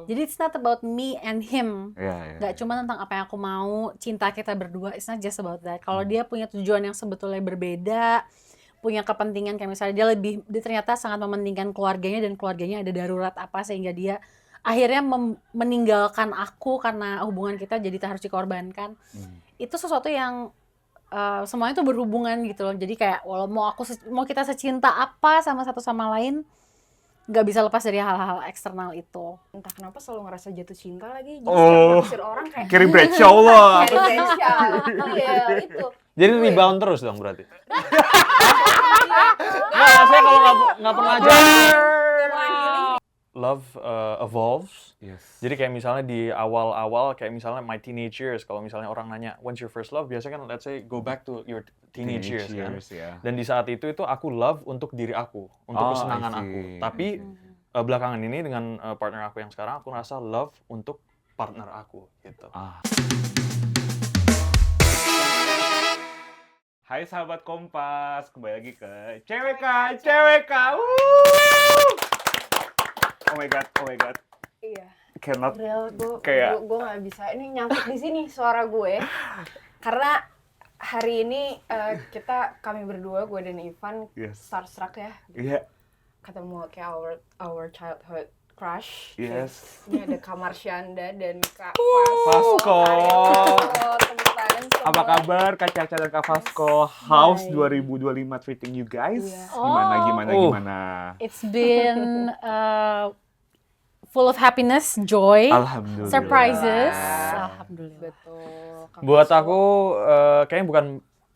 Jadi it's not about me and him. Gak cuma tentang apa yang aku mau, cinta kita berdua, it's not just about that. Kalau dia punya tujuan yang sebetulnya berbeda, punya kepentingan kayak misalnya dia ternyata sangat mementingkan keluarganya dan keluarganya ada darurat apa sehingga dia akhirnya meninggalkan aku karena hubungan kita jadi harus dikorbankan. Itu sesuatu yang semuanya tuh berhubungan gitu loh. Jadi kayak walau mau kita secinta apa sama satu sama lain, nggak bisa lepas dari hal-hal eksternal itu. Entah kenapa selalu ngerasa jatuh cinta lagi. Jadi setiap naksir orang kayak Carrie Bradshaw lah. Carrie Bradshaw. Iya, itu. Jadi rebound terus dong berarti. Nggak, maksudnya kalau nggak pernah aja. Love evolves. Yes. Jadi kayak misalnya di awal-awal, kayak misalnya my teenage years, kalau misalnya orang nanya, when's your first love? Biasanya kan let's say go back to your teenage years kan. Yeah. Dan di saat itu aku love untuk diri aku, untuk kesenangan aku. Tapi belakangan ini dengan partner aku yang sekarang, aku ngerasa love untuk partner aku gitu. Hai sahabat Kompas, kembali lagi ke CWK. Oh my god. Iya. Cannot. Real, kayak gue nggak bisa. Ini nyangkut di sini suara gue. Karena hari ini kami berdua, gue dan Ivan, starstruck ya. Iya. Ketemu kayak our childhood crush. Yes. Ini ada Kak Marsyanda dan Kak Vasco. Tepuk tangan semua. Apa kabar Kak Caca dan Kak Vasco? How's 2025 treating you guys? Gimana? It's been full of happiness, joy, Alhamdulillah. surprises. Alhamdulillah. Betul. Kak Buat Vasco. aku, kayaknya bukan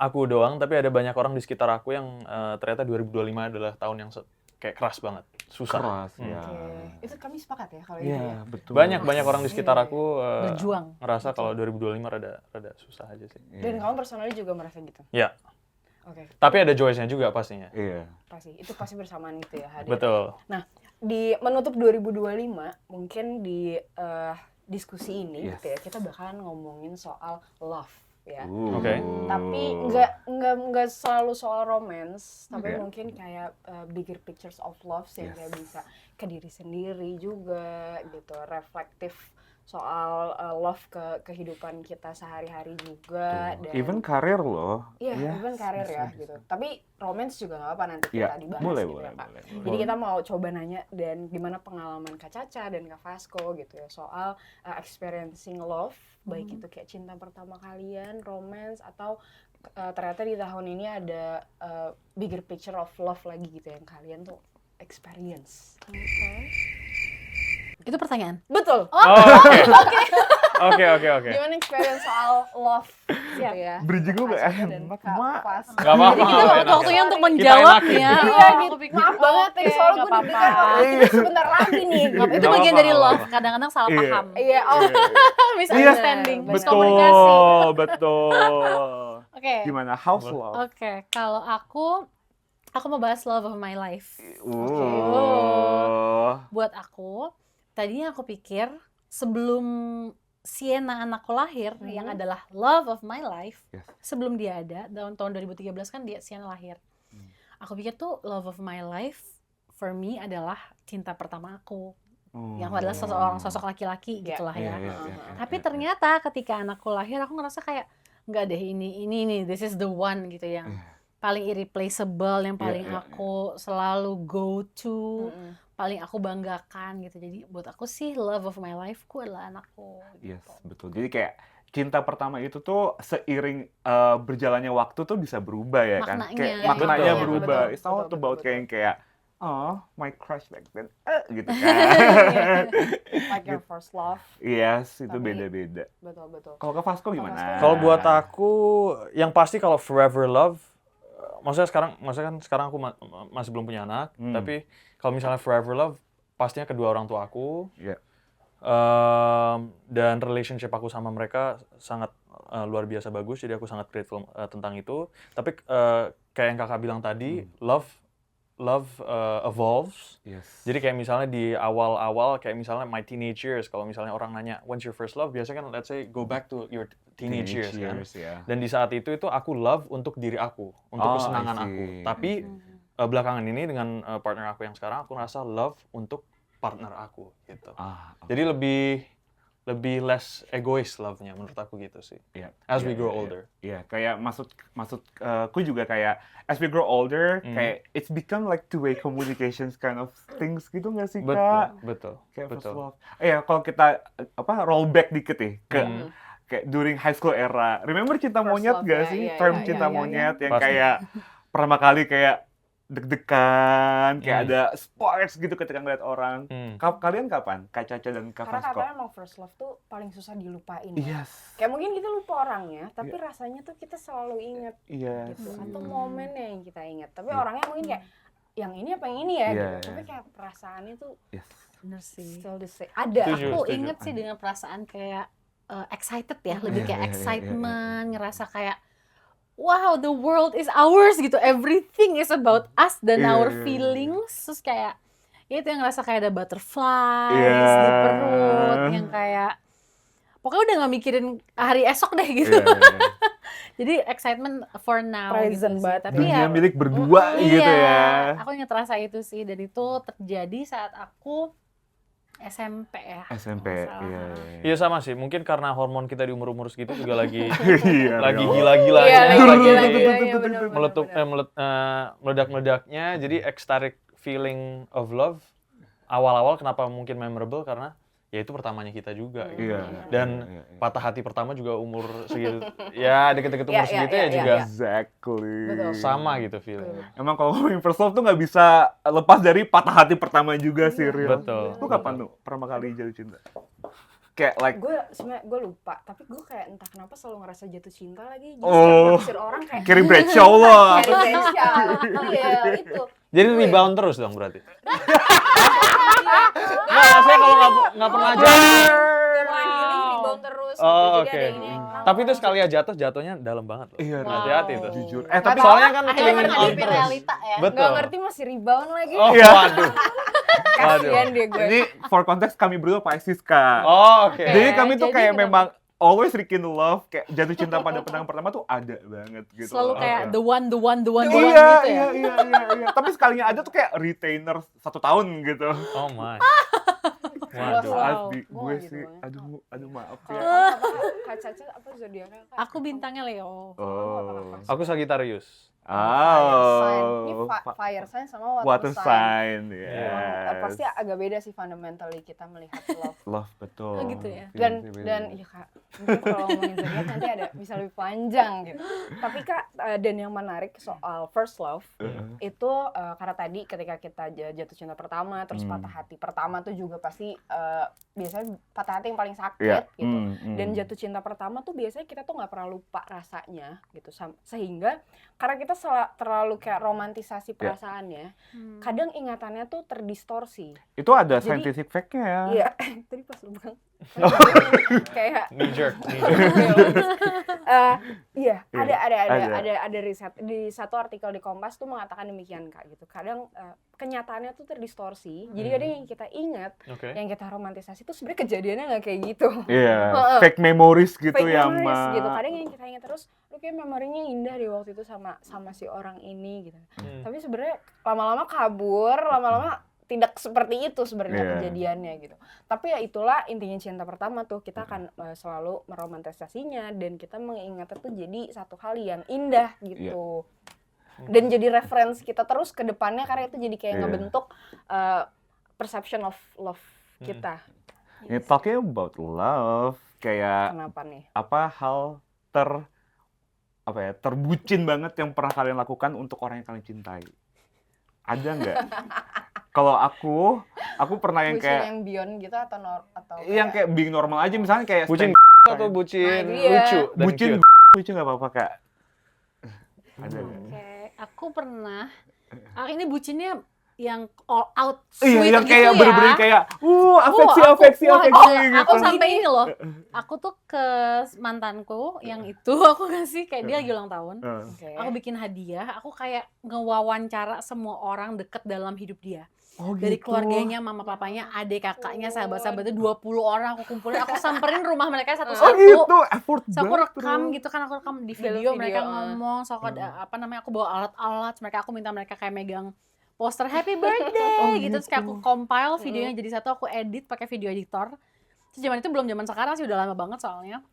aku doang, tapi ada banyak orang di sekitar aku yang ternyata 2025 adalah tahun yang kayak keras banget, susah. Keras, ya. Oke. Itu kami sepakat ya kalau itu ya. Iya, betul. Banyak orang di sekitar aku Berjuang. ngerasa kalau 2025 rada susah aja sih. Dan kamu personally juga merasa gitu? Ya, Oke. tapi ada joy-nya juga pastinya. Iya. Itu pasti bersamaan gitu ya hadir. Betul. Nah, di menutup 2025 mungkin di diskusi ini Yes. gitu ya, kita bakalan ngomongin soal love ya. Oke. Tapi nggak selalu soal romance, tapi mungkin kayak bigger pictures of love yang kayak bisa ke diri sendiri juga gitu, reflektif soal love ke kehidupan kita sehari-hari juga. Dan Even karir loh. Iya, even karir ya gitu. Tapi romance juga nggak apa nanti kita dibahas boleh, gitu ya Kak. boleh. Jadi kita mau coba nanya dan gimana pengalaman Kak Caca dan Kak Vasco gitu ya soal experiencing love, baik itu kayak cinta pertama kalian, romance, atau ternyata di tahun ini ada bigger picture of love lagi gitu yang kalian tuh experience. Itu pertanyaan. Betul. Oke. Gimana experience soal love gitu ya? Bridging lu gak Vasco dan enak, Kak Mak. Vasco. Nggak apa-apa. Jadi kita nggak waktu enak. waktunya untuk Kita menjawabnya. enakin. Iya, gitu. Aku pikir, Maaf banget tadi oke, soalnya nggak gue deg-degan apa-apa. kalau kita sebentar lagi nih. Itu Nggak bagian apa-apa, dari nggak love, apa-apa. kadang-kadang salah Iya. paham. Iya, Misunderstanding, Benar. miskomunikasi. Betul. Oke. Gimana? How's love? Oke, kalau aku mau bahas love of my life. Buat aku, tadinya aku pikir sebelum Sienna anakku lahir, yang adalah love of my life, sebelum dia ada, tahun 2013 kan Sienna lahir. Aku pikir tuh love of my life for me adalah cinta pertama aku, yang adalah sosok laki-laki gitulah ya. Tapi ternyata ketika anakku lahir, aku ngerasa kayak nggak deh, ini this is the one gitu, yang paling irreplaceable, yang paling aku selalu go to, paling aku banggakan gitu. Jadi buat aku sih love of my life ku adalah anakku. Yes, betul. Jadi kayak cinta pertama itu tuh seiring berjalannya waktu tuh bisa berubah ya kan? Maknanya. Kayak Iya, maknanya betul. berubah. Betul, It's not betul, about betul. kayak oh, my crush back then. Gitu kan. Like your first love. Yes, itu Tapi- beda-beda. Betul. Kalau ke Vasco gimana? Kalau buat aku, yang pasti kalau forever love, maksudnya kan sekarang aku masih belum punya anak, tapi kalau misalnya forever love, pastinya kedua orang tua aku, Iya. dan relationship aku sama mereka sangat luar biasa bagus, jadi aku sangat grateful tentang itu. Tapi kayak yang kakak bilang tadi, love evolves. Yes. Jadi kayak misalnya di awal-awal, kayak misalnya my teenage years, kalau misalnya orang nanya when's your first love, biasanya kan let's say go back to your teenage years kan. ya. Dan di saat itu aku love untuk diri aku, untuk kesenangan I see. aku. Tapi belakangan ini dengan partner aku yang sekarang, aku ngerasa love untuk partner aku gitu. Okay. Jadi lebih less egois love-nya menurut aku gitu sih. As we grow older. Iya, kayak maksudku juga kayak as we grow older, kayak it's become like two-way communications kind of things gitu nggak sih, Kak? Betul. Kayak first love. Kalau kita roll back dikit ke kayak during high school era. Remember cinta First monyet love, nggak sih? Term cinta monyet yang kayak pertama kali kayak deg-degan, kayak ada sparks gitu ketika ngeliat orang. Kalian kapan? Kak Caca dan Kak Karena Vasco? katanya emang first love tuh paling susah dilupain. Yes. Kayak mungkin kita lupa orangnya, tapi rasanya tuh kita selalu inget Yes. gitu. Atau momennya yang kita inget. Tapi orangnya mungkin kayak yang ini apa yang ini ya gitu. Tapi kayak perasaannya tuh Bener sih. still the same. Ada. Aku inget sih dengan perasaan kayak excited ya, lebih kayak excitement, ngerasa kayak wow, the world is ours gitu. Everything is about us dan our feelings. Terus kayak ya itu yang ngerasa kayak ada butterflies di perut, yang kayak pokoknya udah gak mikirin hari esok deh gitu. Jadi excitement for now Present gitu banget. Tapi Dunia ya milik berdua gitu ya. aku inget rasa itu sih, dan itu terjadi saat aku SMP ya. SMP, Iya sama sih, mungkin karena hormon kita di umur-umur segitu juga lagi Iya, lagi dong. gila-gila, Iya, lagi bener. meledak-meledaknya. Jadi ecstatic feeling of love awal-awal kenapa mungkin memorable karena ya itu pertamanya kita juga gitu. Dan patah hati pertama juga umur segitu, ya deket-deket umur segitu ya juga Exactly. sama gitu feeling. Emang kalau ngomongin first love tuh nggak bisa lepas dari patah hati pertama juga sih, Real. Betul. Lu kapan tuh pertama kali jatuh cinta? Kayak like gue lupa, tapi gue kayak entah kenapa selalu ngerasa jatuh cinta lagi. Jadi Oh. naksir orang kayak Carrie Bradshaw lah. Carrie Bradshaw. Iya, itu. Jadi rebound terus dong berarti. Nggak, maksudnya kalau nggak pernah jatuh. Mulai healing, rebound terus. Oh, Jadi oke. ada ini. Tapi itu sekali jatuhnya dalam banget loh. Iya, hati-hati tuh. Jujur. Tapi Soalnya kan akhirnya clinging on menghadapi terus. realita ya. Betul. Nggak ngerti masih rebound lagi. Oh, Iya. waduh. Kasian dia gue. Ini for konteks kami berdua Pisces, Kak. Oh, oke. Jadi kami tuh Jadi kayak kenapa? memang always rekindle love, kayak jatuh cinta pada pandangan pertama tuh ada banget gitu. Selalu kayak Oke. the one Iya, gitu ya. iya. Tapi sekalinya ada tuh kayak retainer 1 tahun gitu. Oh my. Waduh, Wow. asli Gua gue gitu sih. banget. Aduh maaf Kalau ya. Kak Caca apa zodiaknya? Kak? Aku bintangnya Leo. Oh. Aku Sagittarius. Fire sign. Ini Oh. fire sign sama Water sign. Pasti agak beda sih fundamentally kita melihat love. Love betul. Oh, gitu ya? Dan ya Kak, mungkin kalau ngomongin zodiak nanti ada bisa lebih panjang gitu. Tapi Kak, dan yang menarik soal first love itu karena tadi ketika kita jatuh cinta pertama, terus patah hati pertama tuh juga pasti biasanya patah hati yang paling sakit gitu. Dan jatuh cinta pertama tuh biasanya kita tuh nggak pernah lupa rasanya gitu, sehingga karena kita terlalu kayak romantisasi perasaannya, kadang ingatannya tuh terdistorsi. Itu ada Jadi- scientific fact-nya ya. Iya, tadi pas lu bilang kayak Knee jerk. iya, Ada. ada riset di satu artikel di Kompas tuh mengatakan demikian Kak gitu. Kadang kenyataannya tuh terdistorsi. Jadi kadang yang kita ingat, Oke. yang kita romantisasi tuh sebenarnya kejadiannya nggak kayak gitu. Iya, fake memories gitu Fake ya, memories Ma. gitu. Kadang yang kita ingat terus, lu kayak memorinya indah di waktu itu sama si orang ini gitu. Tapi sebenarnya lama-lama kabur, lama-lama tidak seperti itu sebenarnya kejadiannya gitu. Tapi ya itulah intinya cinta pertama tuh, kita akan selalu meromantisasinya dan kita mengingatnya tuh jadi satu hal yang indah gitu. Dan jadi reference kita terus ke depannya karena itu jadi kayak ngebentuk perception of love kita. Ini talking about love, kayak Kenapa nih? apa hal terbucin banget yang pernah kalian lakukan untuk orang yang kalian cintai? Ada nggak? Kalau aku pernah yang Bucin kayak yang beyond gitu atau yang kayak being normal aja, misalnya kayak Bucin stand- atau bucin Nah, iya. lucu dan bucin cute. lucu nggak apa-apa, Kak? Ada nggak? Oke, aku pernah. Ini bucinnya yang all out Iya, sweet yang gitu kayak ya. bener-bener kayak afeksi Wah, gitu. aku sampai ini loh. Aku tuh ke mantanku yang itu aku ngasih kayak dia lagi ulang tahun. Oke. Aku bikin hadiah, aku kayak ngewawancara semua orang deket dalam hidup dia. Oh, Dari gitu. keluarganya, mama papanya, adik kakaknya, sahabat-sahabatnya 20 orang aku kumpulin, aku samperin rumah mereka Oh satu-satu. gitu, effort So, aku banget, rekam bro. gitu kan, aku rekam di Dalam video, video, mereka ngomong, so aku ada aku bawa alat-alat, aku minta mereka kayak megang poster happy birthday gitu. Terus kayak aku compile videonya jadi satu, aku edit pakai video editor. Terus zaman itu belum zaman sekarang sih, udah lama banget soalnya.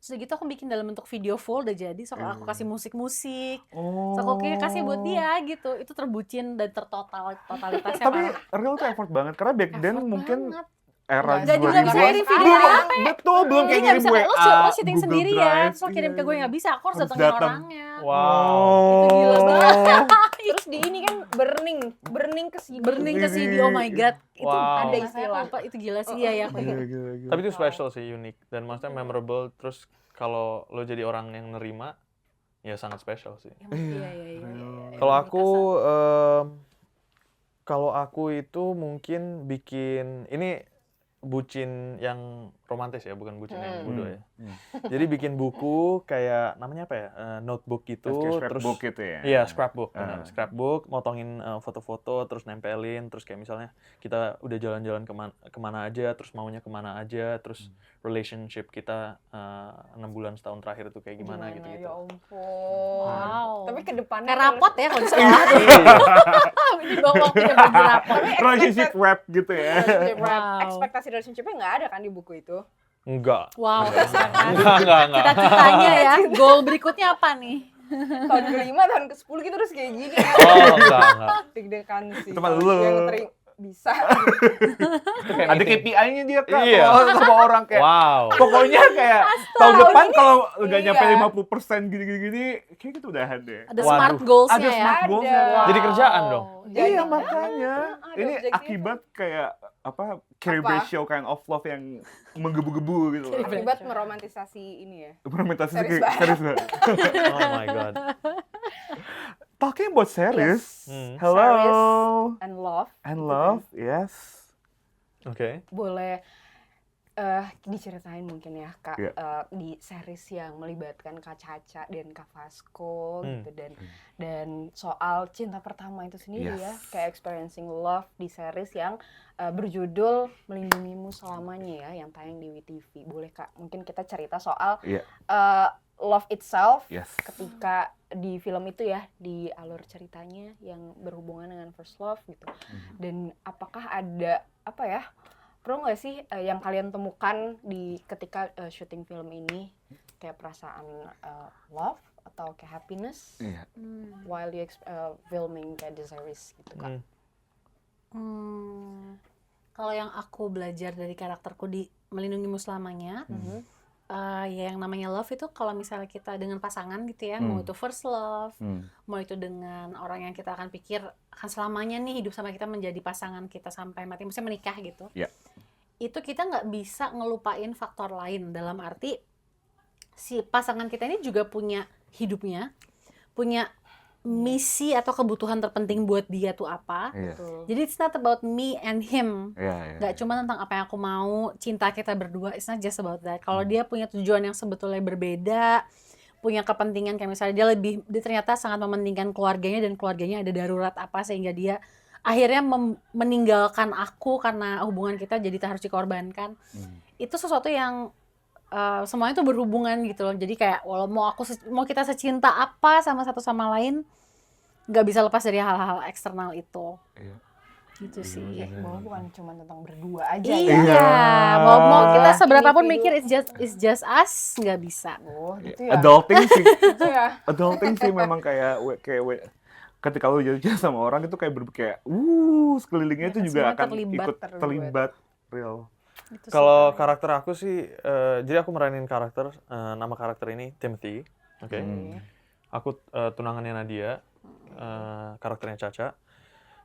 Terus gitu aku bikin dalam bentuk video full udah jadi, so aku kasih musik-musik. So aku kasih buat dia gitu. Itu terbucin dan totalitasnya Tapi parah. real tuh effort banget karena back then Effort mungkin banget. era Nggak juga bisa 2000-an. kirim video apa. Betul, belum Jadi kayak nggak ngirim bisa kayak WA, lo syuting Google sendirian, Drive, terus lo kirim ke gue, nggak bisa, aku harus Harus datengin datang. orangnya. Wow. Itu gila banget. Terus di ini kan burning ke CD. Burning ke CD, oh my god. Itu Wow. Ada masa istilah. aku lupa, itu gila sih ya. Gila. Tapi itu special sih, unik dan maksudnya memorable. Terus kalau lo jadi orang yang nerima, ya sangat special sih. Iya. Kalau aku itu mungkin bikin ini bucin yang romantis ya, bukan bucin yang bodoh ya. Jadi bikin buku kayak namanya apa ya, notebook gitu, terus scrapbook gitu ya. iya scrapbook, benar. Scrapbook, motongin foto-foto, terus nempelin, terus kayak misalnya kita udah jalan-jalan kemana aja, terus maunya kemana aja, terus relationship kita 6 bulan setahun terakhir itu kayak gimana gitu. Ya ampun. Wow. Tapi ke depannya Kayak rapot ya kalau di Iya. sekolah. Ini bawa waktunya bagi rapot. Relationship rap gitu ya. Wow. Ekspektasi relationship-nya nggak ada kan di buku itu? Enggak. Wow, sangat. Enggak. Cita-citanya ya, goal berikutnya apa nih? Tahun ke-5, tahun ke-10 gitu terus kayak gini. Oh, enggak. Deg-degan sih. Itu mah Kalau lu. yang bisa. Ada KPI-nya dia Kak. Iya. Kalau sama orang kayak Wow. pokoknya kayak tahun depan kalau nggak Iya. nyampe 50% gini-gini kayak gitu udahan deh. Ada Waduh. smart goals-nya Ada ya. smart goals. Ada. Jadi kerjaan dong. Iya makanya. ada Ini objektif. akibat kayak apa carry Apa? ratio kind of love yang menggebu-gebu gitu loh. Akibat meromantisasi ini ya. Implementasi Series serius banget. Oh my god. Talking about series. Hello. Series and love. And gitu love, kan. yes. Oke. Boleh diceritain mungkin ya Kak, Iya. di series yang melibatkan Kak Caca dan Kak Vasco gitu, dan soal cinta pertama itu sendiri ya, kayak experiencing love di series yang berjudul Melindungimu Selamanya ya, yang tayang di WTV. Boleh Kak, mungkin kita cerita soal love itself ketika di film itu ya, di alur ceritanya yang berhubungan dengan first love gitu. Dan apakah ada apa ya, perlu nggak sih yang kalian temukan di ketika syuting film ini, kayak perasaan love atau kayak happiness while you filming kayak the series gitu Kak? Kalau yang aku belajar dari karakterku di Melindungimu Selamanya, ya yang namanya love itu kalau misalnya kita dengan pasangan gitu ya, mau itu first love, mau itu dengan orang yang kita akan pikir akan selamanya nih hidup sama kita, menjadi pasangan kita sampai mati, misalnya menikah gitu. Itu kita nggak bisa ngelupain faktor lain, dalam arti si pasangan kita ini juga punya hidupnya, punya misi atau kebutuhan terpenting buat dia tuh apa. Jadi it's not about me and him. Nggak cuma tentang apa yang aku mau, cinta kita berdua, it's not just about that. Kalau dia punya tujuan yang sebetulnya berbeda, punya kepentingan kayak misalnya dia ternyata sangat mementingkan keluarganya, dan keluarganya ada darurat apa sehingga dia akhirnya meninggalkan aku karena hubungan kita jadi harus dikorbankan. Itu sesuatu yang semuanya itu berhubungan gitu loh. Jadi kayak walau mau kita secinta apa sama satu sama lain, nggak bisa lepas dari hal-hal eksternal itu. Gitu sih. Bahwa bukan cuma tentang berdua aja Iya, mau kita seberapapun mikir it's just us, nggak bisa. Gitu ya. Adulting sih. Gitu ya. Adulting sih memang kayak ketika lu jadian sama orang itu kayak sekelilingnya itu juga akan ikut terlibat real. Kalau karakter aku sih, jadi aku meranin karakter, nama karakter ini Timothy, oke. Aku tunangannya Nadia, karakternya Caca.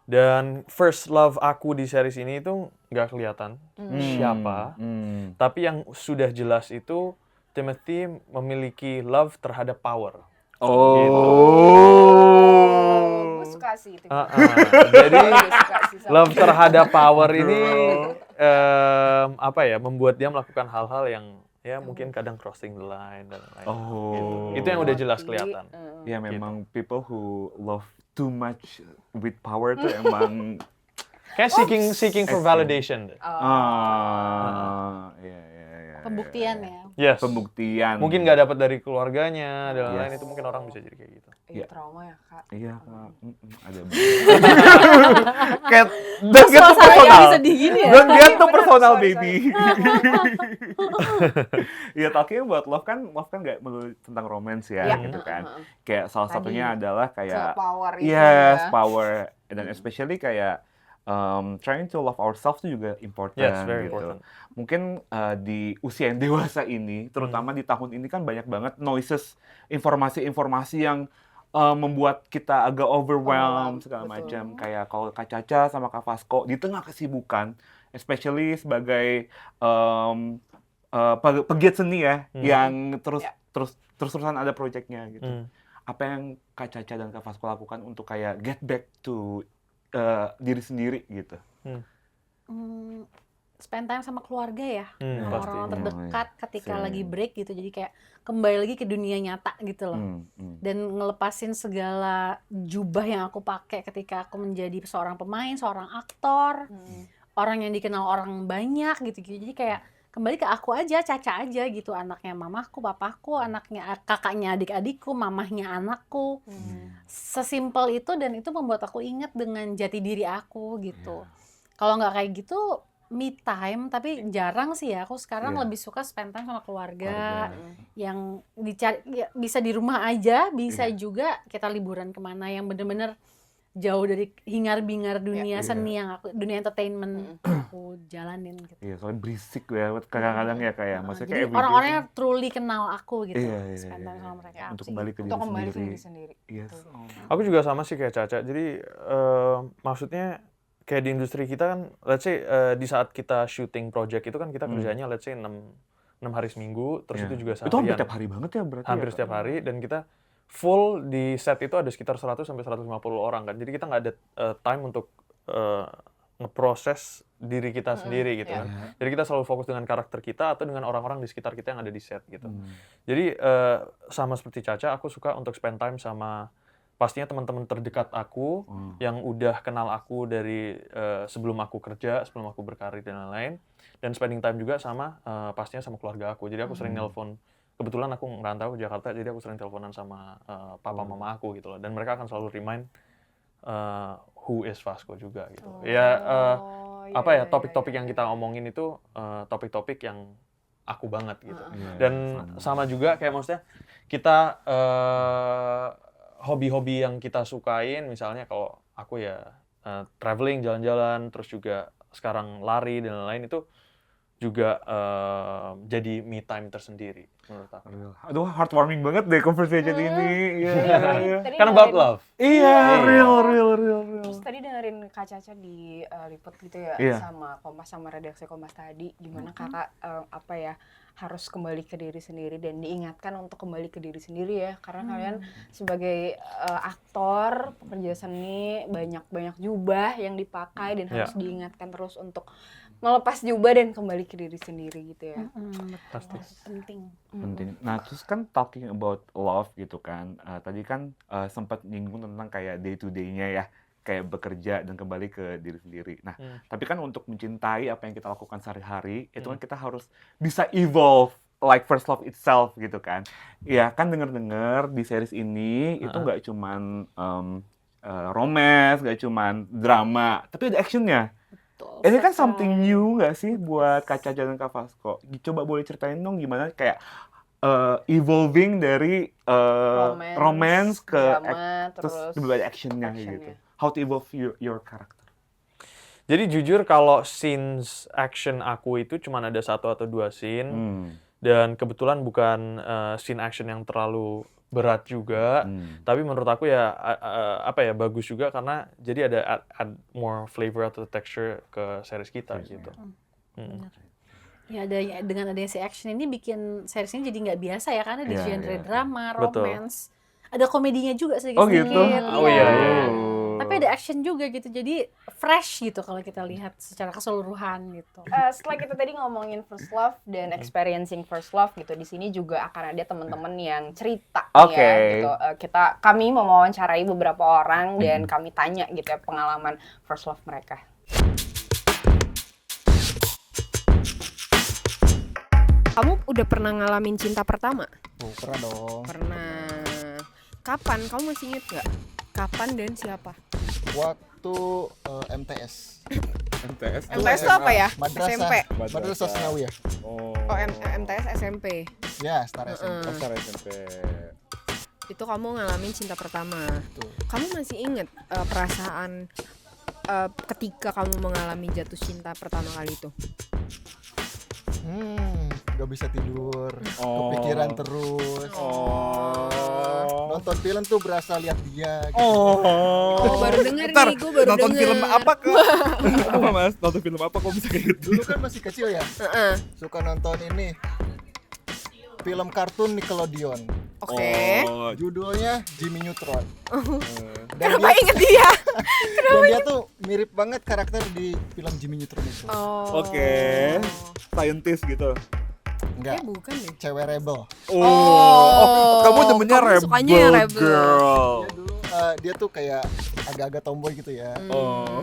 Dan first love aku di series ini itu nggak kelihatan siapa, tapi yang sudah jelas itu Timothy memiliki love terhadap power. Gitu. Gue suka sih itu. Jadi love terhadap power ini membuat dia melakukan hal-hal yang ya mungkin kadang crossing the line dan lain-lain. Gitu. Itu yang udah jelas kelihatan. Ya memang people who love too much with power tuh emang kayak seeking for validation deh. iya. Pembuktian ya. Yes. Pembuktian. Mungkin nggak dapat dari keluarganya dan lain-lain, itu mungkin orang bisa jadi kayak gitu. Iya, trauma ya, Kak. Iya, Kak. Ada kayak don't get too personal. Lagi sedih gini ya. Don't get too personal, Sorry. baby. Iya, talking about love kan nggak melulu tentang romance ya, gitu kan. Kayak salah satunya adalah kayak power itu yes, ya. power, dan especially kayak trying to love ourselves itu juga important. Yes, very gitu. important. Mungkin di usia yang dewasa ini, terutama di tahun ini kan banyak banget noises, informasi-informasi yang membuat kita agak overwhelmed segala macam. Kayak kalau Kak Caca sama Kak Vasco di tengah kesibukan, especially sebagai pegiat seni ya, yang terus-terusan ada proyeknya gitu. Apa yang Kak Caca dan Kak Vasco lakukan untuk kayak get back to diri sendiri gitu? Spend time sama keluarga ya, sama pasti. orang-orang terdekat ketika Same. lagi break gitu, jadi kayak kembali lagi ke dunia nyata gitu loh. Dan ngelepasin segala jubah yang aku pakai ketika aku menjadi seorang pemain, seorang aktor, orang yang dikenal orang banyak gitu-gitu. Jadi kayak kembali ke aku aja, Caca aja gitu, anaknya mamaku, papaku, anaknya kakaknya adik-adikku, mamahnya anakku. Sesimpel itu, dan itu membuat aku ingat dengan jati diri aku gitu. Kalau nggak kayak gitu, me time, tapi jarang sih ya. Aku sekarang lebih suka spend time sama keluarga. Yang dicari ya, bisa di rumah aja, bisa juga kita liburan kemana yang bener-bener jauh dari hingar-bingar dunia seni yang dunia entertainment aku jalanin gitu. Iya, soalnya berisik ya kadang-kadang ya kayak maksudnya Jadi kayak orang-orang yang truly kenal aku gitu, Iya, spend time sama mereka. untuk kembali ke diri sendiri. Yes. Aku juga sama sih kayak Caca. Jadi maksudnya kayak di industri kita kan, let's say di saat kita shooting project itu kan kita kerjanya let's say 6 hari seminggu, terus itu juga Itu hampir seharian. tiap hari banget ya berarti? Hampir setiap hari, dan kita full di set itu ada sekitar 100 sampai 150 orang kan. Jadi kita nggak ada time untuk ngeproses diri kita sendiri gitu kan. Jadi kita selalu fokus dengan karakter kita atau dengan orang-orang di sekitar kita yang ada di set gitu. Jadi sama seperti Caca, aku suka untuk spend time sama pastinya teman-teman terdekat aku yang udah kenal aku dari sebelum aku kerja, sebelum aku berkarir dan lain-lain. Dan spending time juga sama pastinya sama keluarga aku. Jadi aku sering nelpon. Kebetulan aku ngerantau ke Jakarta, jadi aku sering teleponan sama papa mama aku gitu loh. Dan mereka akan selalu remind who is Vasco juga gitu. Topik-topik yang kita omongin itu topik-topik yang aku banget gitu. Dan sama juga kayak maksudnya kita hobi-hobi yang kita sukain, misalnya kalau aku ya traveling, jalan-jalan, terus juga sekarang lari dan lain-lain, itu juga jadi me time tersendiri menurut aku. Aduh, heartwarming banget deh conversation ini. Kan about love. Iya, real. Terus tadi dengerin Kak Caca di liput gitu ya sama Kompas, sama redaksi Kompas tadi, gimana kakak harus kembali ke diri sendiri dan diingatkan untuk kembali ke diri sendiri ya, karena kalian sebagai aktor, pekerja seni, banyak jubah yang dipakai dan harus diingatkan terus untuk melepas jubah dan kembali ke diri sendiri gitu ya. Pasti. Penting. Nah, terus kan talking about love gitu kan, tadi kan sempat nyinggung tentang kayak day to day-nya ya, kayak bekerja dan kembali ke diri sendiri. Nah, tapi kan untuk mencintai apa yang kita lakukan sehari-hari, itu kan kita harus bisa evolve like first love itself gitu kan. Iya, kan dengar-dengar di series ini itu nggak cuman romance, nggak cuman drama, tapi ada actionnya. Ini kan something new nggak sih buat Kak Caca dan Kak Vasco? Coba boleh ceritain dong gimana kayak evolving dari romance ke drama, terus lebih banyak actionnya gitu. How to evolve your character? Jadi jujur kalau scenes action aku itu cuma ada 1 atau 2 scene, dan kebetulan bukan scene action yang terlalu berat juga, tapi menurut aku ya bagus juga karena jadi ada add more flavor atau texture ke series kita gitu. Ya dengan adanya si action ini bikin series ini jadi nggak biasa ya, karena di genre drama, romance, ada komedinya juga sedikit. Oh gitu? Iya. Tapi ada action juga gitu, jadi fresh gitu kalau kita lihat secara keseluruhan gitu. Setelah kita tadi ngomongin first love dan experiencing first love gitu, di sini juga akan ada teman-teman yang cerita ya gitu. Kami mewawancarai beberapa orang dan kami tanya gitu ya pengalaman first love mereka. Kamu udah pernah ngalamin cinta pertama? Oh, pernah dong. Pernah. Kapan? Kamu masih inget nggak? Kapan dan siapa? Waktu MTS. MTS MTS itu apa ya? Madrasah. SMP. Madrasah Sanawiyah. Oh, MTS SMP. Ya, setara SMP. Pasar SMP. Itu kamu ngalamin cinta pertama. Tuh. Kamu masih inget perasaan ketika kamu mengalami jatuh cinta pertama kali itu? Gak bisa tidur, Oh. kepikiran terus. Oh. Nonton film tuh berasa lihat dia. Gitu. Oh, baru denger nih, gue baru nonton denger. film apa kok? Apa Mas? Nonton film apa kok bisa kayak gitu? Dulu kan masih kecil ya, suka nonton ini film kartun Nickelodeon. Oke. Oh, Judulnya Jimmy Neutron. Dan Kenapa inget dia? dan dia tuh mirip banget karakter di film Jimmy Neutron itu. Oh. Oke. Scientist gitu. Enggak, Bukan deh. cewek rebel. Oh, kamu temennya kamu rebel, sukanya yang rebel. girl. Dia dulu dia tuh kayak agak-agak tomboy gitu ya. Oh.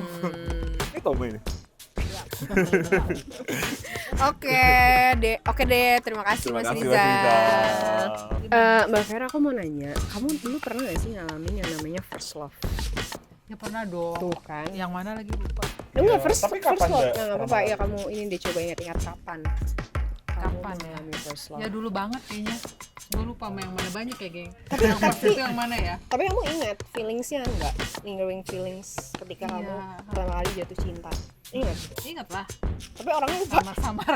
Ini Tommy ini. Oke deh, terima kasih Mas Rizal. Mbak Vera, aku mau nanya, kamu dulu pernah gak sih ngalamin yang namanya first love? Ya pernah dong. Tuh kan. Yang mana lagi lupa. Enggak, first tapi kapan love. nggak Nggak apa-apa, ya kamu ini deh coba ingat-ingat kapan. Kapan Kamu ya? mengalami first love. Ya dulu banget kayaknya. Gue lupa sama yang mana banyak ya, geng. Yang first itu yang mana ya? Tapi kamu ingat feelingsnya enggak? Lingering feelings ketika Iya. kamu pertama kali jatuh cinta. Ingat? Ingat lah. Tapi orangnya lupa. Samar-samar.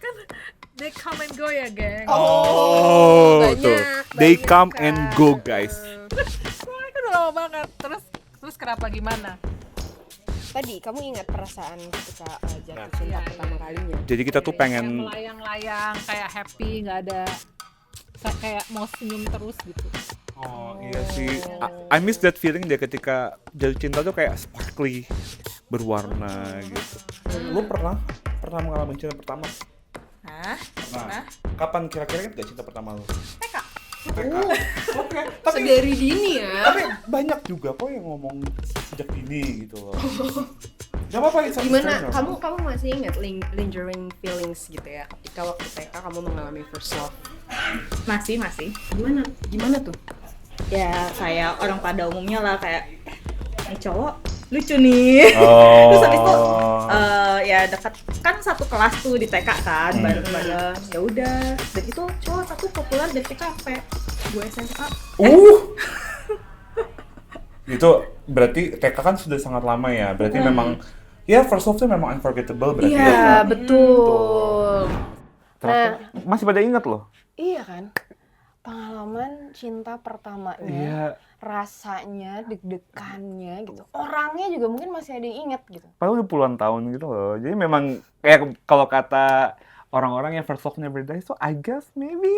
kan they come and go ya, geng. Oh, banyak, tuh. They banyak, come Kak. and go, guys. Itu udah lama banget. Terus kenapa gimana? Tadi kamu ingat perasaan ketika jatuh cinta Iya, pertama iya. kalinya? Jadi kita tuh Kayak pengen melayang-layang, kayak happy, nggak ada kayak mau senyum terus gitu. Oh iya sih, I miss that feeling deh ketika jatuh cinta tuh kayak sparkly, berwarna gitu. Lu pernah mengalami cinta pertama? Hah? Pernah. Kapan kira-kira ingat gak cinta pertama lu? TK. TK. Oke, tapi Sedari dini ya. banyak juga kok yang ngomong sejak dini gitu loh. Gak apa-apa, it's Gimana? normal. Kamu masih ingat lingering feelings gitu ya ketika waktu TK kamu mengalami first love? Masih. Gimana tuh? Ya kayak orang pada umumnya lah kayak nih cowok lucu nih. Oh. Terus habis itu ya dekat kan satu kelas tuh di TK kan bareng-bareng. Ya udah, dan itu cowok satu populer dari TK sampai gue SMA. Itu berarti TK kan sudah sangat lama ya. Berarti memang ya first love tuh memang unforgettable berarti ya. Iya, betul. Ternyata masih pada ingat loh. Iya kan? Pengalaman cinta pertamanya, Iya. rasanya, deg-degannya gitu. Orangnya juga mungkin masih ada yang inget gitu. Padahal udah puluhan tahun gitu loh. Jadi memang kayak kalau kata orang-orang yang first love never dies, so I guess maybe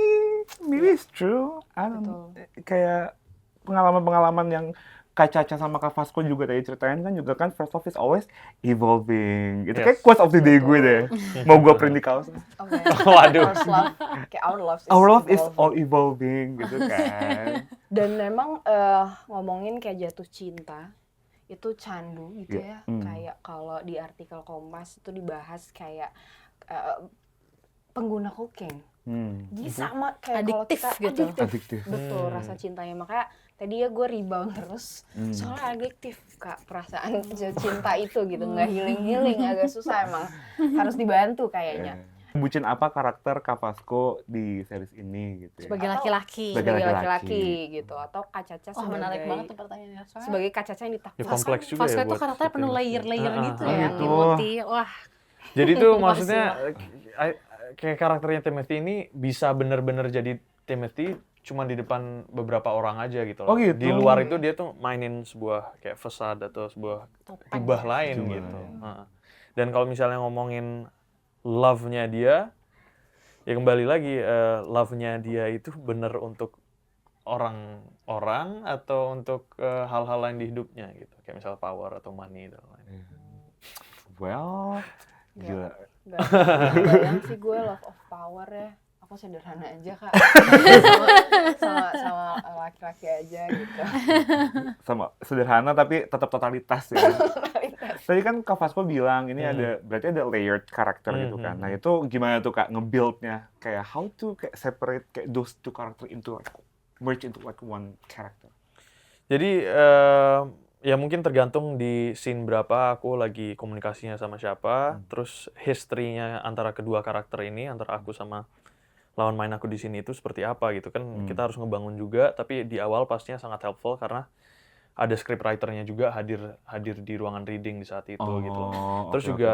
it's true. I don't know. Kayak pengalaman-pengalaman yang Kak Caca sama Kak Vasco juga tadi ceritain kan juga kan first love is always evolving. Itu kayak quote of the day gue deh. Mau gue print di kaos. Oke. Waduh. First love, kayak Our love is evolving. all evolving gitu kan. Dan memang ngomongin kayak jatuh cinta itu candu gitu Iya. ya. Kayak kalau di artikel Kompas itu dibahas kayak pengguna kokain. Jadi sama kayak kalau Adiktif kita gitu. Adiktif. Betul, rasa cintanya. Makanya tadi ya gue rebound terus. Soalnya adiktif Kak, perasaan cinta itu gitu. Nggak healing-healing, agak susah emang. Harus dibantu kayaknya. Bucin apa karakter Kak Vasco di series ini gitu ya? Sebagai laki-laki. Sebagai Sebagai laki-laki. laki gitu. Atau Kak Caca Oh, menarik banget tuh sebagai pertanyaannya. Soalnya sebagai Kak Caca yang Ya ditakutin. kompleks juga Vasco ya itu buat karakternya penuh syuting. layer-layer gitu ya. gitu. Timothy, wah. Jadi tuh Masih maksudnya kayak karakternya Timothy ini bisa bener-bener jadi Timothy cuma di depan beberapa orang aja gitu loh. Oh gitu. Di luar itu dia tuh mainin sebuah kayak fasad atau sebuah hibah lain Cuma, gitu. ya. Heeh. Dan kalau misalnya ngomongin love-nya dia, ya kembali lagi love-nya dia itu bener untuk orang-orang atau untuk hal-hal lain di hidupnya gitu. Kayak misalnya power atau money dan lain-lain. Well, gila. Gak bayang sih gue love of power ya. Aku sederhana aja Kak. sama laki-laki aja gitu. Sama sederhana tapi tetap totalitas ya. Tadi kan Kak Vasco bilang ini berarti ada layered karakter gitu kan. Nah itu gimana tuh Kak nge-build-nya? Kayak how to kayak separate kayak those two character into like merge into like one character. Jadi ya mungkin tergantung di scene berapa aku lagi komunikasinya sama siapa, terus history-nya antara kedua karakter ini, antara aku sama lawan main aku di sini itu seperti apa gitu kan. Kita harus ngebangun juga, tapi di awal pastinya sangat helpful karena ada scriptwriter-nya juga hadir di ruangan reading di saat itu gitu. Terus juga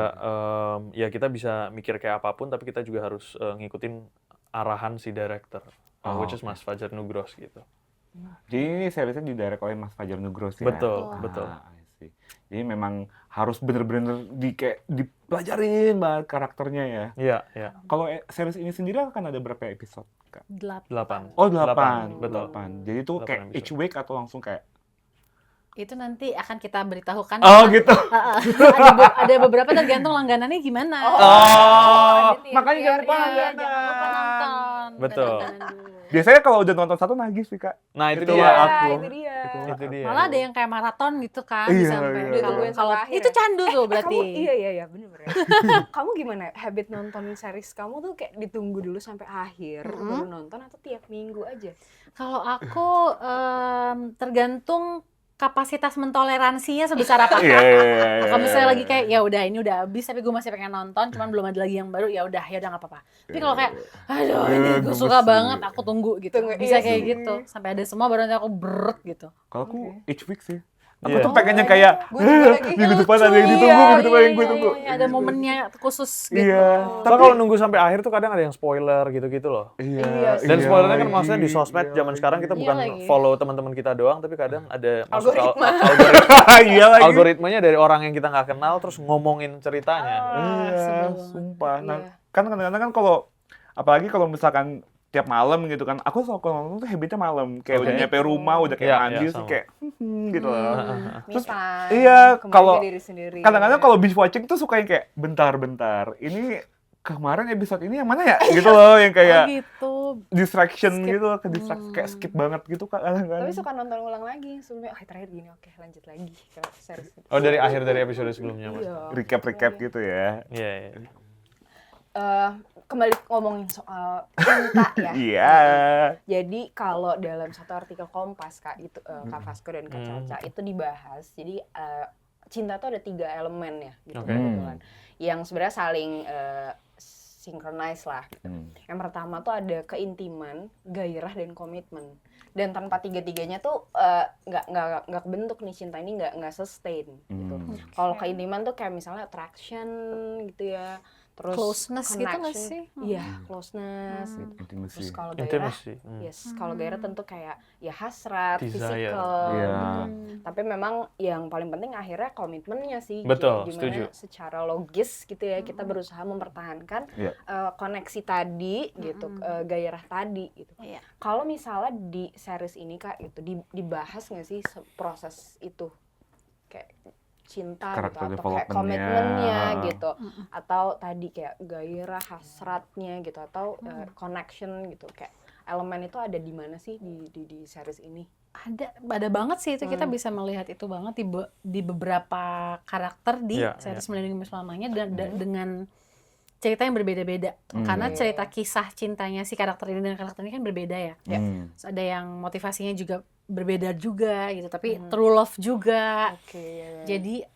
ya kita bisa mikir kayak apapun, tapi kita juga harus ngikutin arahan si director, which is Mas Fajar Nugros gitu. Jadi ini seriesnya didirect oleh Mas Fajar Nugros ya? Betul. Jadi memang harus bener-bener dipelajarin banget karakternya ya? Iya. Kalau series ini sendiri akan ada berapa episode? Kak? 8. Oh 8. Betul. Jadi itu kayak each week atau langsung kayak? Itu nanti akan kita beritahukan. Oh gitu? Ada beberapa tergantung langganannya gimana. Makanya jangan lupa Jangan lupa nonton. Betul. Biasanya kalau udah nonton satu nagih sih Kak. Nah itu Itu dia. aku. Itu dia. Malah ada yang kayak maraton gitu kan, Iya, sampai iya. kalau itu candu tuh berarti. Iya bener. Kamu gimana habit nonton series kamu tuh kayak ditunggu dulu sampai akhir baru nonton atau tiap minggu aja? Kalau aku tergantung kapasitas mentoleransinya sebesar apa. Iya. Kalau misalnya lagi kayak ya udah ini udah habis tapi gue masih pengen nonton, cuman belum ada lagi yang baru, ya udah nggak apa-apa. Tapi kalau kayak aduh ini gue suka banget, aku tunggu gitu. Bisa kayak gitu sampai ada semua baru nanti aku beret gitu. Kalau aku each week sih. Aku Iya. tuh pengennya kayak minggu depan ada yang ditunggu, minggu depan yang gue tunggu. Iya, ada momennya khusus gitu. Iya. Tapi kalau nunggu sampai akhir tuh kadang ada yang spoiler gitu-gitu loh. Iya. Dan spoilernya kan maksudnya di sosmed zaman sekarang kita Iya bukan lagi. follow teman-teman kita doang, tapi kadang ada masuk Iya lagi. algoritmanya dari orang yang kita nggak kenal terus ngomongin ceritanya. Iya, sumpah. Nah, kan kadang-kadang kan kalau apalagi kalau misalkan tiap malam gitu kan, aku kalau nonton tuh habitnya malam, kayak udah nyampe rumah udah kayak Iya, mandi iya, sih sama. kayak gitu loh. Terus Time, iya, kembali kalau ke diri sendiri. kadang-kadang kalau binge watching tuh suka yang kayak bentar-bentar. Ini kemarin episode ini yang mana ya? Gitu loh, yang kayak gitu. distraction Skip. gitu, ke distract kayak skip banget gitu Kak kadang-kadang. Tapi suka nonton ulang lagi sebelumnya. Terakhir gini, oke lanjut lagi ke series. Oh dari akhir dari episode sebelumnya mas. Iya. Recap gitu ya. Iya. Kembali ngomongin soal cinta ya. Iya. Jadi kalau dalam satu artikel Kompas Kak itu Kak Vasco dan Kak Caca itu dibahas. Jadi cinta tuh ada 3 elemen ya gitu Oke. kebetulan. Yang sebenarnya saling synchronize lah. Gitu. Yang pertama tuh ada keintiman, gairah dan komitmen. Dan tanpa tiga-tiganya tuh nggak kebentuk nih cinta ini, nggak sustain gitu. Kalau keintiman tuh kayak misalnya attraction gitu ya. Terus Closeness gitu nggak connection. sih? Iya, closeness gitu. Intimacy. Terus kalau gairah, Intimacy. yes, kalau gairah tentu kayak ya hasrat, Desire. physical Iya. gitu. Tapi memang yang paling penting akhirnya komitmennya sih. Betul, Gimana setuju. secara logis gitu ya kita berusaha mempertahankan Iya. koneksi tadi gitu, gairah tadi gitu. Iya. Kalau misalnya di series ini Kak itu dibahas nggak sih proses itu kayak cinta Karakter gitu atau kayak development-nya. komitmennya gitu atau tadi kayak gairah hasratnya gitu atau connection gitu kayak elemen itu ada di mana sih di series ini? Ada banget sih itu, kita bisa melihat itu banget di beberapa karakter di Iya, series Melindungi selamanya dengan cerita yang berbeda-beda. Karena cerita kisah cintanya si karakter ini dan karakter ini kan berbeda ya. Terus ada yang motivasinya juga berbeda juga gitu, tapi true love juga. Jadi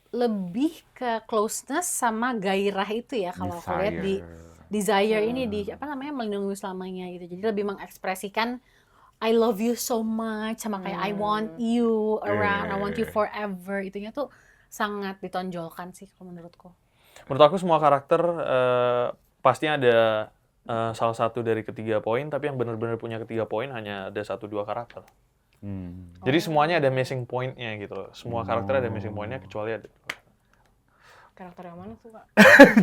lebih ke closeness sama gairah itu ya kalau aku lihat di desire ini, di apa namanya, melindungi selamanya gitu. Jadi lebih mengekspresikan I love you so much sama kayak I want you around, I want you forever. Itunya tuh sangat ditonjolkan sih kalau menurutku. Menurut aku semua karakter pastinya ada salah satu dari ketiga poin, tapi yang benar-benar punya ketiga poin hanya ada 1-2 karakter. Jadi semuanya ada missing point-nya gitu loh. Semua karakter ada missing point-nya kecuali ada Karakter yang mana tuh Kak?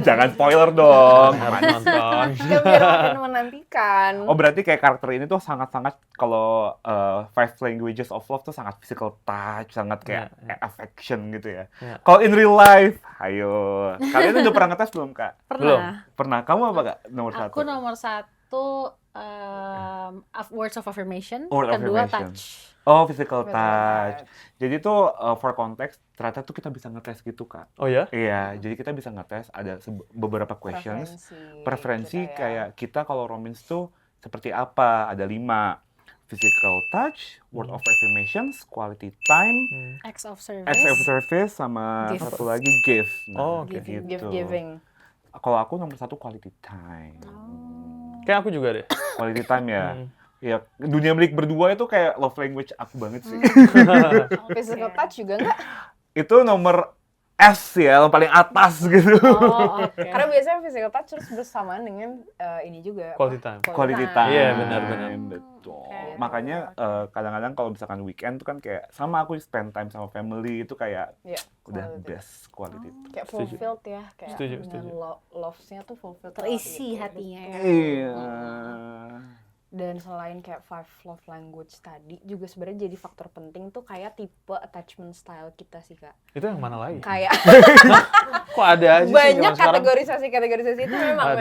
Jangan spoiler dong. harus nonton. Ya biar makin menantikan. Oh berarti kayak karakter ini tuh sangat-sangat kalau 5 languages of love tuh sangat physical touch, sangat kayak affection gitu ya. Kalau in real life, ayo. Kalian udah pernah ngetes belum Kak? Belum. Pernah. Kamu apa Kak? Nomor 1? Aku nomor 1 words of affirmation, Word of kedua affirmation. touch. Oh, physical touch. Jadi tuh for context, ternyata tuh kita bisa ngetes gitu, Kak. Oh ya? Iya, jadi kita bisa ngetes ada beberapa questions. Preferensi kayak kita kalau romance tuh seperti apa? Ada 5. Physical touch, word of affirmations, quality time, Acts of acts of service, sama Gift. satu lagi gift. Oh, oke. Gift-giving. Kalau aku nomor 1 quality time. Kayak aku juga deh. Quality time ya. Ya, dunia milik berdua itu kayak love language aku banget sih. Physical touch juga nggak? Itu nomor S ya, yang paling atas gitu. Oh, oke. Karena biasanya physical touch terus bersamaan dengan ini juga. Quality time. Quality time. Iya, benar-benar. Betul. Okay. Makanya kadang-kadang kalau misalkan weekend tuh kan kayak sama aku spend time sama family itu kayak udah best quality. Kayak fulfilled ya, kayak Setuju, dengan setuju. love-nya tuh fulfilled. Terisi gitu. hatinya ya. Iya. Dan selain kayak 5 love language tadi juga sebenarnya jadi faktor penting tuh kayak tipe attachment style kita sih, Kak. Itu yang mana lagi? Kayak Kok ada aja sih banyak zaman sekarang? kategorisasi itu memang.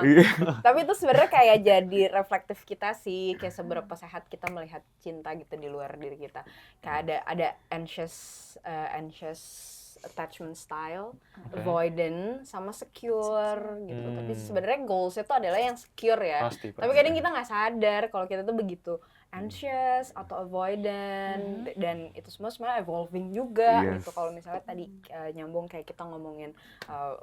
Iya. Tapi itu sebenarnya kayak jadi reflektif kita sih, kayak seberapa sehat kita melihat cinta gitu di luar diri kita. Kayak ada anxious attachment style, avoidant, sama secure gitu. Tapi sebenarnya goals itu adalah yang secure ya. Pasti. Tapi kadang kita nggak sadar kalau kita tuh begitu anxious atau avoidant, dan itu semua sebenarnya evolving juga gitu. Kalau misalnya tadi nyambung kayak kita ngomongin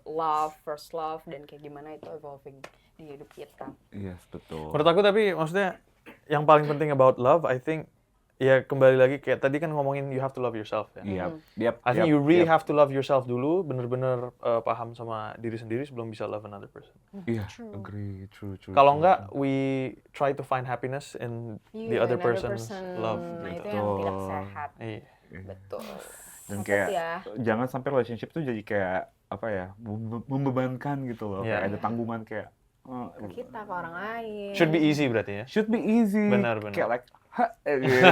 love, first love, dan kayak gimana itu evolving di hidup kita. Yes, betul. Menurut aku tapi maksudnya yang paling penting about love, I think ya kembali lagi kayak tadi kan ngomongin you have to love yourself ya. Yep. I think you really have to love yourself dulu, bener-bener paham sama diri sendiri sebelum bisa love another person. Iya, agree, true. Kalau enggak, we try to find happiness in the other person's love. Nah, Gitu. itu yang tidak sehat. Iya. Betul. Dan Sempet kayak ya. jangan sampai relationship tuh jadi kayak apa ya, membebankan gitu loh. Iya. Kayak ada tanggungan kayak Ke kita, ke orang lain. Should be easy berarti ya. should be easy. Benar. Kayak like gitu.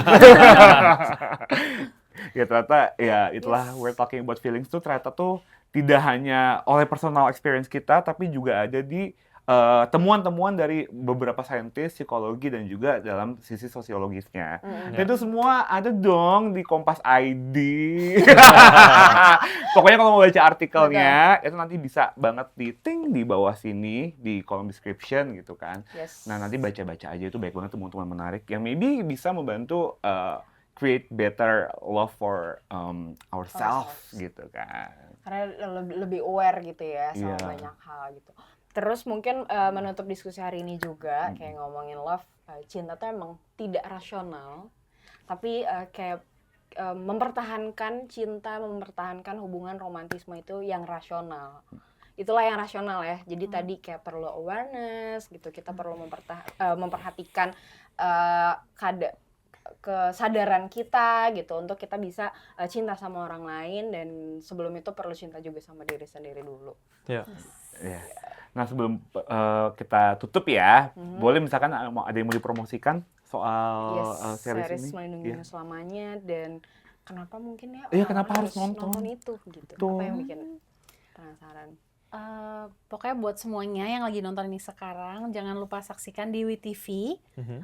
Ya ternyata ya itulah we're talking about feelings tuh ternyata tuh tidak hanya oleh personal experience kita tapi juga ada di temuan-temuan dari beberapa saintis psikologi dan juga dalam sisi sosiologisnya. Dan itu semua ada dong di Kompas ID. Pokoknya kalau mau baca artikelnya itu nanti bisa banget di bawah sini di kolom description gitu kan. Yes. Nah, nanti baca-baca aja itu banyak banget temuan-temuan menarik yang maybe bisa membantu create better love for ourselves gitu kan. Karena lebih aware gitu ya sama banyak hal gitu. Terus mungkin menutup diskusi hari ini juga kayak ngomongin love, cinta tuh emang tidak rasional, tapi kayak mempertahankan cinta, mempertahankan hubungan romantisme itu yang rasional. Itulah yang rasional ya. Jadi tadi kayak perlu awareness gitu, kita perlu memperhatikan kesadaran kita gitu untuk kita bisa cinta sama orang lain, dan sebelum itu perlu cinta juga sama diri sendiri dulu. Iya. Yeah. Nah, sebelum kita tutup ya, boleh misalkan ada yang mau dipromosikan soal series ini? Melindungi selamanya, dan kenapa mungkin ya Iya, kenapa orang harus nonton itu gitu. Betul. Apa yang bikin penasaran? Pokoknya buat semuanya yang lagi nonton ini sekarang, jangan lupa saksikan di WeTV,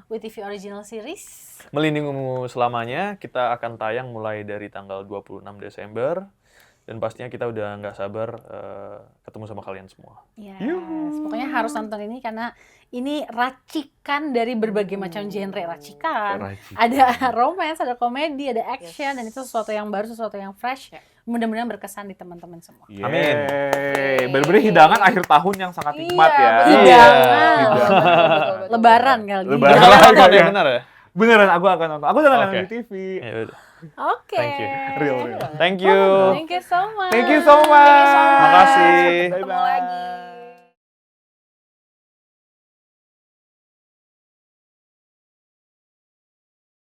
WeTV Original Series. Melindungimu selamanya, kita akan tayang mulai dari tanggal 26 Desember. Dan pastinya kita udah nggak sabar ketemu sama kalian semua. Yes, pokoknya harus nonton ini karena ini racikan dari berbagai macam genre racikan. Ada romance, ada komedi, ada action, dan itu sesuatu yang baru, sesuatu yang fresh. Mudah-mudahan berkesan di teman-teman semua. Amin. Benar-benar hidangan akhir tahun yang sangat nikmat ya. Hidangan. Lebaran kali. Lebaran benar ya? Beneran aku akan nonton. Aku udah nonton di TV. Ya udah. Oke. Thank you. Real. Thank you. Thank you so much. Thank you so much. Makasih. Ketemu lagi.